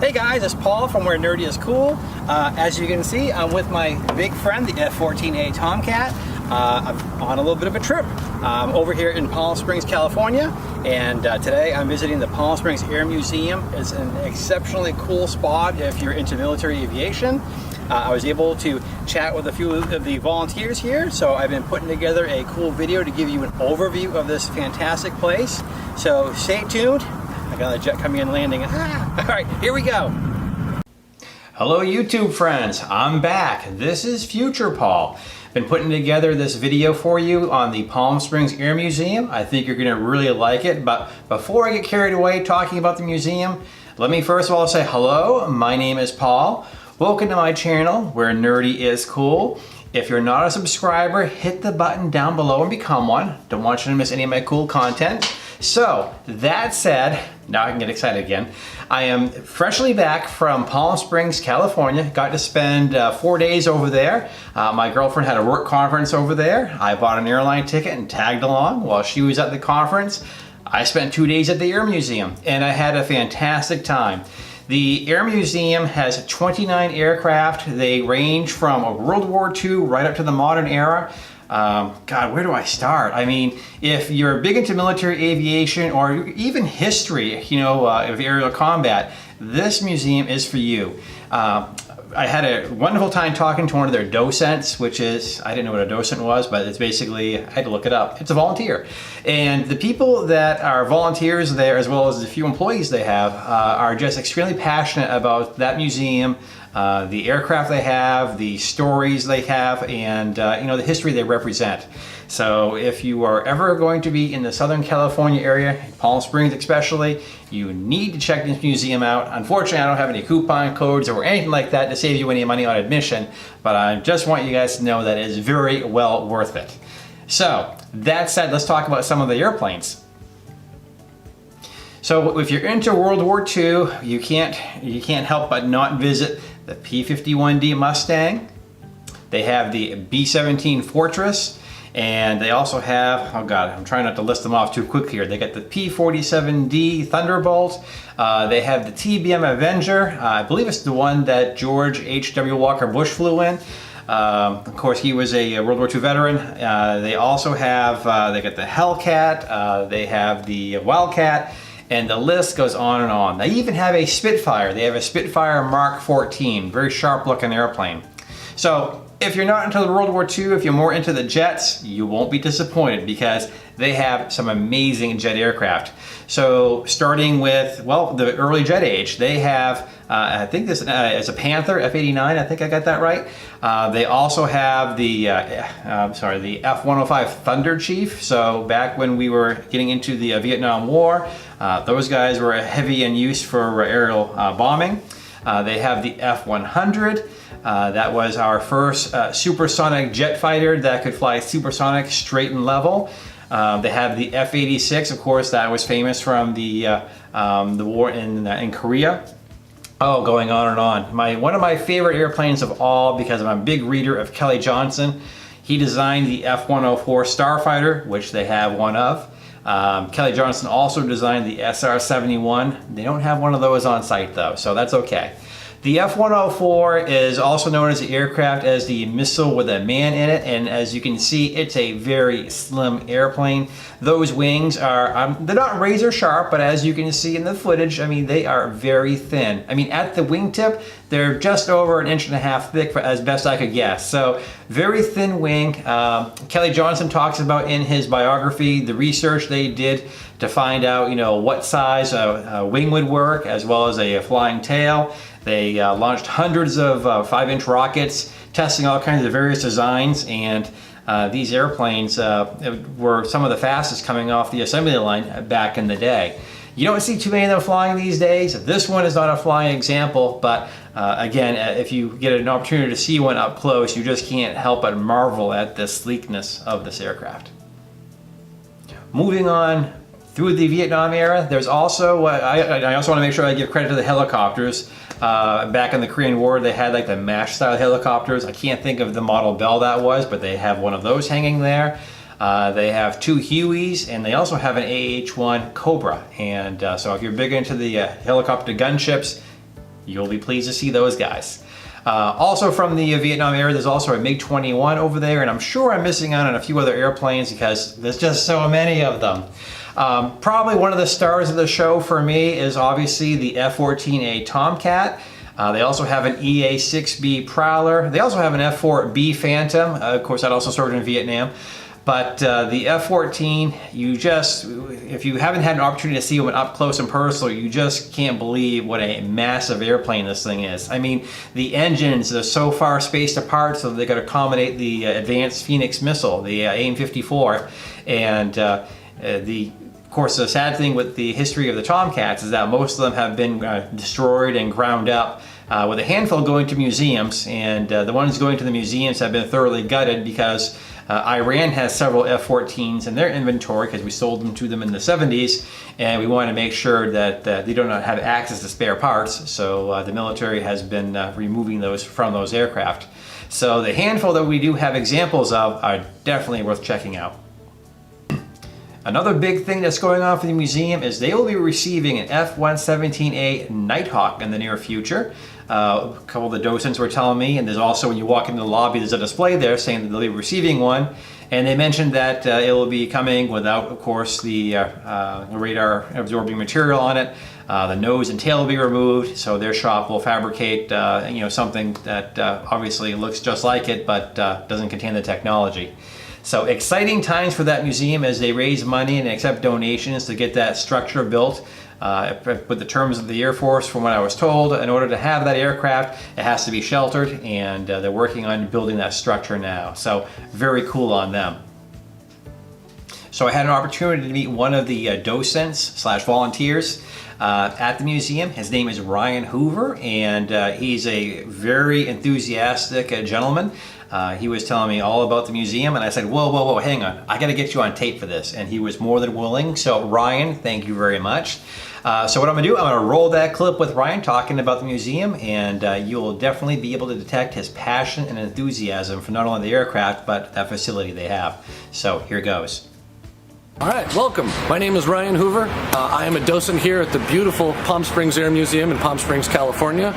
Hey guys, it's Paul from Where Nerdy is Cool. As you can see, I'm with my big friend, the F-14 Tomcat. I'm on a little bit of a trip over here in Palm Springs, California, and today I'm visiting the Palm Springs Air Museum. It's an exceptionally cool spot if you're into military aviation. I was able to chat with a few of the volunteers here, so I've been putting together a cool video to give you an overview of this fantastic place. So stay tuned. I got a jet coming in, landing. All right, here we go. Hello YouTube friends, I'm back. This is Future Paul. Been putting together this video for you on the Palm Springs Air Museum. I think you're gonna really like it, but before I get carried away talking about the museum, let me first of all say hello. My name is Paul. Welcome to my channel, Where Nerdy is Cool. If you're not a subscriber, hit the button down below and become one. Don't want you to miss any of my cool content. So, that said, now I can get excited again. I am freshly back from Palm Springs, California. Got to spend 4 days over there. My girlfriend had a work conference over there. I bought an airline ticket and tagged along while she was at the conference. I spent 2 days at the Air Museum and I had a fantastic time. The Air Museum has 29 aircraft. They range from World War II right up to the modern era. God, where do I start? I mean, if you're big into military aviation or even history, you know, of aerial combat, this museum is for you. I had a wonderful time talking to one of their docents, which is, I didn't know what a docent was, but it's basically, I had to look it up. It's a volunteer. And the people that are volunteers there, as well as the few employees they have, are just extremely passionate about that museum, the aircraft they have, the stories they have, and you know, the history they represent. So if you are ever going to be in the Southern California area, Palm Springs especially, you need to check this museum out. Unfortunately, I don't have any coupon codes or anything like that to save you any money on admission, but I just want you guys to know that it is very well worth it. So that said, let's talk about some of the airplanes. So if you're into World War II, you can't help but not visit the P-51D Mustang. They have the B-17 Fortress, and they also have, oh God, I'm trying not to list them off too quick here. They got the P-47D Thunderbolt. They have the TBM Avenger. I believe it's the one that George H.W. Walker Bush flew in. Of course, he was a World War II veteran. They also have, they got the Hellcat. They have the Wildcat. And the list goes on and on. They even have a Spitfire. They have a Spitfire Mark 14, very sharp looking airplane. So if you're not into the World War II, if you're more into the jets, you won't be disappointed because they have some amazing jet aircraft. So starting with, well, the early jet age, they have, I think this is a Panther, F-89, I think I got that right. They also have the, the F-105 Thunder Chief. So back when we were getting into the Vietnam War, those guys were heavy in use for aerial bombing. They have the F-100. That was our first supersonic jet fighter that could fly supersonic straight and level. They have the F-86, of course, that was famous from the war in Korea. Oh, going on and on. One of my favorite airplanes of all, because I'm a big reader of Kelly Johnson. He designed the F-104 Starfighter, which they have one of. Kelly Johnson also designed the SR-71. They don't have one of those on site though, so that's okay. The F-104 is also known as the aircraft as the missile with a man in it, and as you can see, it's a very slim airplane. Those wings are, they're not razor sharp, but as you can see in the footage, I mean, they are very thin. I mean, at the wingtip, they're just over 1.5 inches thick, as best I could guess. So, very thin wing. Kelly Johnson talks about in his biography the research they did to find out, you know, what size a wing would work, as well as a flying tail. They launched hundreds of 5-inch rockets, testing all kinds of various designs, and these airplanes were some of the fastest coming off the assembly line back in the day. You don't see too many of them flying these days. This one is not a flying example, but again, if you get an opportunity to see one up close, you just can't help but marvel at the sleekness of this aircraft. Moving on through the Vietnam era, there's also, I also want to make sure I give credit to the helicopters. Back in the Korean War, they had like the MASH style helicopters. I can't think of the model Bell that was, but they have one of those hanging there. They have 2 Hueys, and they also have an AH-1 Cobra. And so if you're big into the helicopter gunships, You'll be pleased to see those guys. Also from the Vietnam era, there's also a MiG-21 over there, and I'm sure I'm missing out on a few other airplanes because there's just so many of them. Probably one of the stars of the show for me is obviously the F-14A Tomcat. They also have an EA-6B Prowler. They also have an F-4B Phantom. Of course, that also served in Vietnam. But the F-14, if you haven't had an opportunity to see one up close and personal, you just can't believe what a massive airplane this thing is. I mean, the engines are so far spaced apart so they could accommodate the advanced Phoenix missile, the AIM-54. And of course, the sad thing with the history of the Tomcats is that most of them have been destroyed and ground up, with a handful going to museums, and the ones going to the museums have been thoroughly gutted because Iran has several F-14s in their inventory because we sold them to them in the 70s, and we want to make sure that they do not have access to spare parts, so the military has been removing those from those aircraft. So the handful that we do have examples of are definitely worth checking out. Another big thing that's going on for the museum is they will be receiving an F-117A Nighthawk in the near future. A couple of the docents were telling me, and there's also, when you walk into the lobby, there's a display there saying that they'll be receiving one. And they mentioned that it will be coming without, of course, the radar absorbing material on it. The nose and tail will be removed, so their shop will fabricate something that obviously looks just like it, but doesn't contain the technology. So exciting times for that museum as they raise money and accept donations to get that structure built. With the terms of the Air Force, from what I was told, in order to have that aircraft, it has to be sheltered, and they're working on building that structure now. So very cool on them. So I had an opportunity to meet one of the docents/volunteers at the museum. His name is Ryan Hoover, and he's a very enthusiastic gentleman. He was telling me all about the museum, and I said, whoa, hang on. I got to get you on tape for this. And he was more than willing. So Ryan, thank you very much. So what I'm going to do, I'm going to roll that clip with Ryan talking about the museum, and you'll definitely be able to detect his passion and enthusiasm for not only the aircraft, but that facility they have. So here goes. All right, welcome. My name is Ryan Hoover. I am a docent here at the beautiful Palm Springs Air Museum in Palm Springs, California.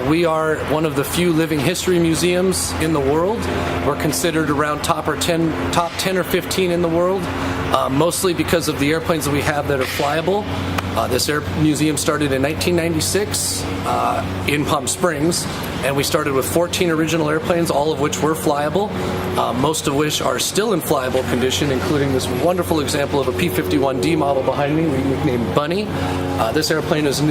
We are one of the few living history museums in the world. We're considered around top 10 or 15 in the world, mostly because of the airplanes that we have that are flyable. This air museum started in 1996 in Palm Springs, and we started with 14 original airplanes, all of which were flyable, most of which are still in flyable condition, including this wonderful example of a P-51D model behind me, nicknamed Bunny. This airplane is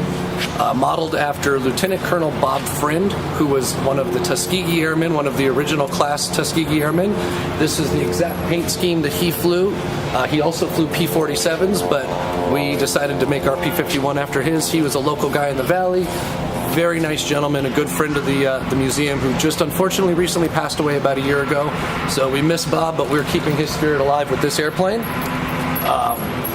modeled after Lieutenant Colonel Bob Friend, who was one of the Tuskegee Airmen, one of the original class Tuskegee Airmen. This is the exact paint scheme that he flew. He also flew P-47s, but we decided to make our P-51 after his. He was a local guy in the valley. Very nice gentleman, a good friend of the museum, who just unfortunately recently passed away about a year ago. So we miss Bob, but we're keeping his spirit alive with this airplane.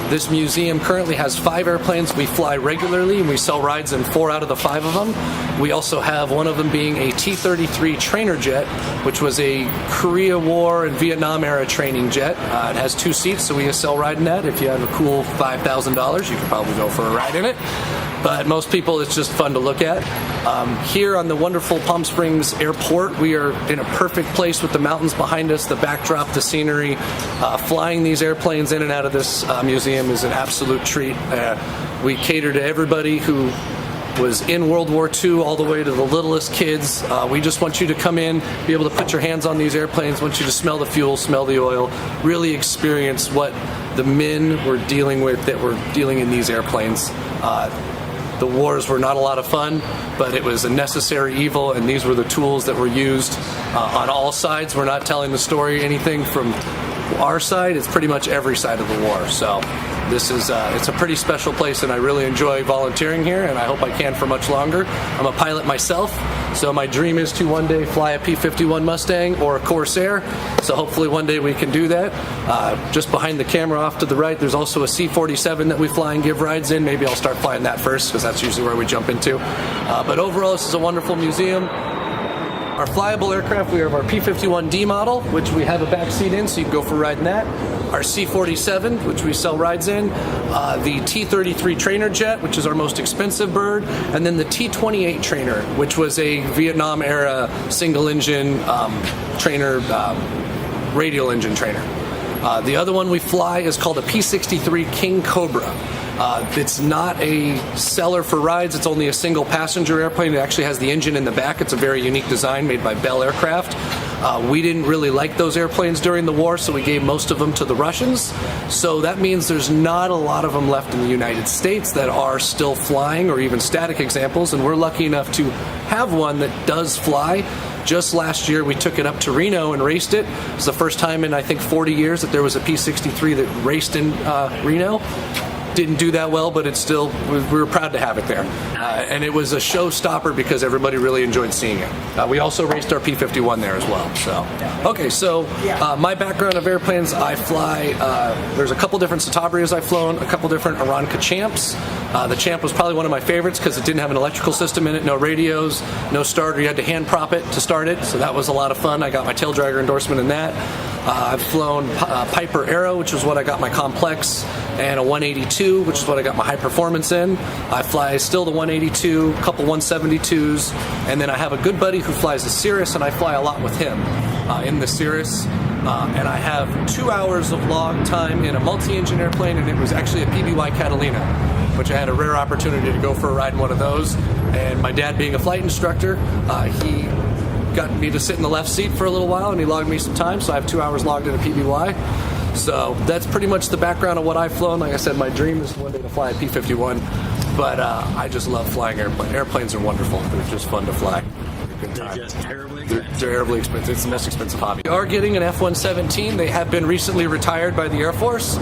This museum currently has 5 airplanes we fly regularly, and we sell rides in 4 out of the 5 of them. We also have one of them being a T-33 trainer jet, which was a Korea War and Vietnam era training jet. It has 2 seats, so we sell ride in that. If you have a cool $5,000, you could probably go for a ride in it. But most people, it's just fun to look at. Here on the wonderful Palm Springs Airport, we are in a perfect place with the mountains behind us, the backdrop, the scenery. Flying these airplanes in and out of this museum is an absolute treat. We cater to everybody who was in World War II all the way to the littlest kids. We just want you to come in, be able to put your hands on these airplanes, want you to smell the fuel, smell the oil, really experience what the men were dealing with that were dealing in these airplanes. The wars were not a lot of fun, but it was a necessary evil, and these were the tools that were used on all sides. We're not telling the story anything from our side, it's pretty much every side of the war. So this is it's a pretty special place, and I really enjoy volunteering here, and I hope I can for much longer. I'm a pilot myself, so my dream is to one day fly a P-51 Mustang or a Corsair, so hopefully one day we can do that. Just behind the camera off to the right, there's also a C-47 that we fly and give rides in. Maybe I'll start flying that first, because that's usually where we jump into. But overall, this is a wonderful museum. Our flyable aircraft, we have our P-51D model, which we have a back seat in, so you can go for a ride in that. Our C-47, which we sell rides in. The T-33 trainer jet, which is our most expensive bird. And then the T-28 trainer, which was a Vietnam-era single-engine trainer, radial engine trainer. The other one we fly is called a P-63 King Cobra. It's not a seller for rides. It's only a single passenger airplane. It actually has the engine in the back. It's a very unique design made by Bell Aircraft. We didn't really like those airplanes during the war, so we gave most of them to the Russians. So that means there's not a lot of them left in the United States that are still flying, or even static examples, and we're lucky enough to have one that does fly. Just last year, we took it up to Reno and raced it. It's the first time in, I think, 40 years that there was a P-63 that raced in Reno. Didn't do that well, but it's still, we were proud to have it there. And it was a showstopper because everybody really enjoyed seeing it. We also raced our P-51 there as well. So, okay, so my background of airplanes, I fly, there's a couple different Citabrias I've flown, a couple different Aranca Champs. The Champ was probably one of my favorites because it didn't have an electrical system in it, no radios, no starter. You had to hand prop it to start it, so that was a lot of fun. I got my tail dragger endorsement in that. I've flown Piper Arrow, which is what I got my complex, and a 182, which is what I got my high performance in. I fly still the 182, a couple 172s, and then I have a good buddy who flies the Cirrus, and I fly a lot with him in the Cirrus. And I have 2 hours of log time in a multi-engine airplane, and it was actually a PBY Catalina, which I had a rare opportunity to go for a ride in one of those. And my dad, being a flight instructor, he got me to sit in the left seat for a little while, and he logged me some time, so I have 2 hours logged in a PBY. So that's pretty much the background of what I've flown. Like I said, my dream is one day to fly a P-51, but I just love flying airplanes. Airplanes are wonderful. They're just fun to fly. They're just terribly expensive. They're terribly expensive. It's the most expensive hobby. We are getting an F-117. They have been recently retired by the Air Force.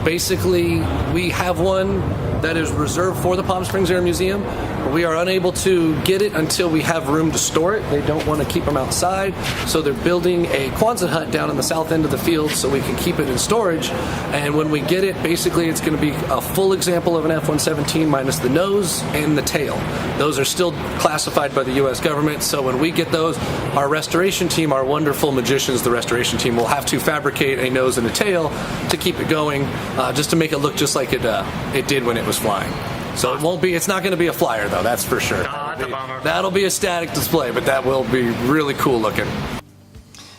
Basically, we have one that is reserved for the Palm Springs Air Museum. But we are unable to get it until we have room to store it. They don't want to keep them outside, so they're building a Quonset hut down in the south end of the field so we can keep it in storage. And when we get it, basically it's going to be a full example of an F-117 minus the nose and the tail. Those are still classified by the U.S. government, so when we get those, our restoration team, our wonderful magicians, the restoration team, will have to fabricate a nose and a tail to keep it going, just to make it look just like it did when it was flying. So it won't be, it's not going to be a flyer though, that's for sure. That'll be a static display, but that will be really cool looking.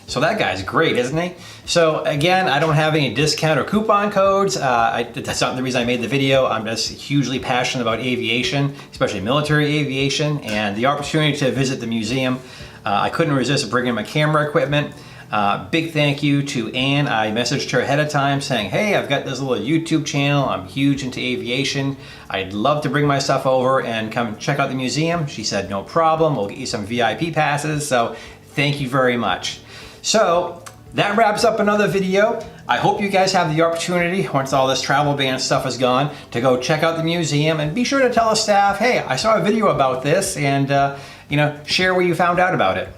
So that guy's great, isn't he? So again, I don't have any discount or coupon codes. That's not the reason I made the video. I'm just hugely passionate about aviation, especially military aviation, and the opportunity to visit the museum. I couldn't resist bringing my camera equipment. Big thank you to Anne. I messaged her ahead of time saying, hey, I've got this little YouTube channel. I'm huge into aviation. I'd love to bring my stuff over and come check out the museum. She said, no problem. We'll get you some VIP passes. So thank you very much. So that wraps up another video. I hope you guys have the opportunity, once all this travel ban stuff is gone, to go check out the museum, and be sure to tell the staff, hey, I saw a video about this, and you know, share what you found out about it.